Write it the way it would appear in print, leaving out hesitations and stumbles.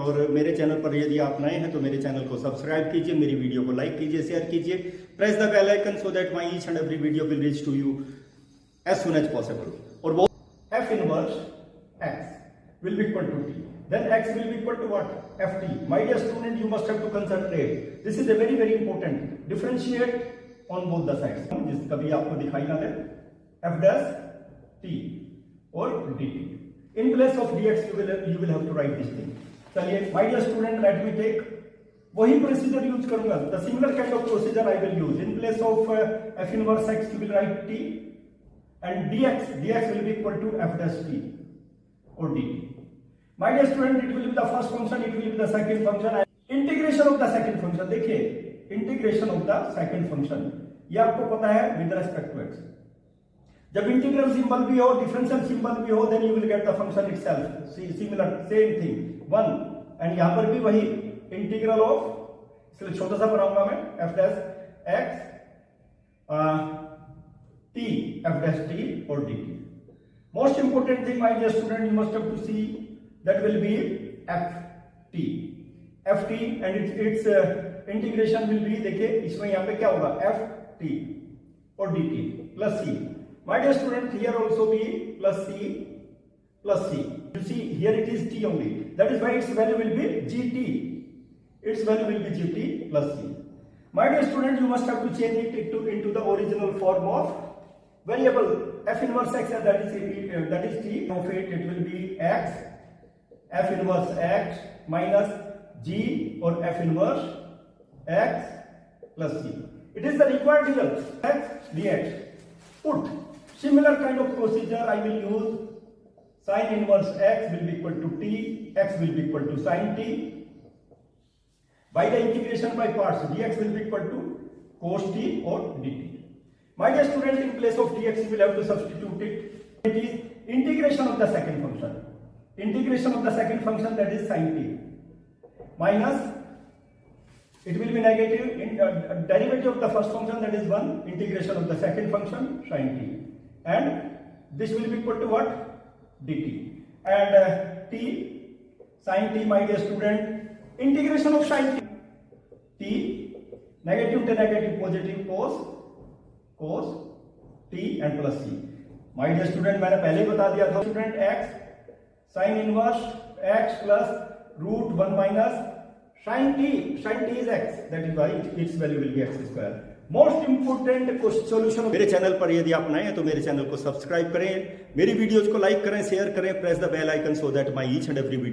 और मेरे चैनल पर यदि आप नए हैं तो मेरे चैनल को सब्सक्राइब कीजिए, मेरी वीडियो को लाइक कीजिए, शेयर कीजिए, press the bell icon so that my each and every video will reach to you as soon as possible. और वो f inverse x will be equal to t, then x will be equal to what? ft. My dear student, you must have to concentrate. This is a very important. Differentiate on both the sides. जिस कभी आपको दिखाई ना दे f dash t और dt. In place of dx you will have to write this thing. चलिए my dear student, let me take वही procedure use करूंगा. The similar kind of procedure I will use. In place of f inverse x you will write t and dx will be equal to f dash t or dt. My dear student, it will be the first function, it will be the second function. Integration of the second function. देखिए integration of the second function ये आपको पता है with respect to x. जब integral symbol भी हो, differential symbol भी हो, then you will get the function itself. Similar, same thing. 1 and यहाँ पर भी वही इंटीग्रल ऑफ, इसलिए छोटा सा बनाऊंगा मैं f dash x t f dash t और dt. Most important thing, my dear student, you must have to see that will be ft. ft and its integration will be, देखिए इसमें यहाँ पे क्या होगा ft और dt plus c. My dear student, here also be plus c plus c. You see here it is t only. That is why its value will be gt. Its value will be gt plus c. My dear student, you must have to change it into the original form of variable f inverse x, that is t of it will be x f inverse x minus g or f inverse x plus c. It is the required result x dx. Put similar kind of procedure I will use. Sin inverse x will be equal to t, x will be equal to sin t. By the integration by parts, dx will be equal to cos t or dt. My dear student, in place of dx you will have to substitute it. It is integration of the second function. Integration of the second function, that is sin t, minus it will be negative in derivative of the first function, that is 1, integration of the second function sin t, and this will be equal to what? dt. And t sin t, my dear student, integration of sin t, negative to negative positive cos t and plus c. My dear student, मैंने पहले बता दिया था student, x sin inverse x plus root 1 minus sin t is x, that is why its value will be x square. Most important solution. मेरे channel पर यदि आप नए हैं तो मेरे चैनल को सब्सक्राइब करें, मेरी वीडियोज को लाइक करें, शेयर करें, press the bell icon so that my each and every video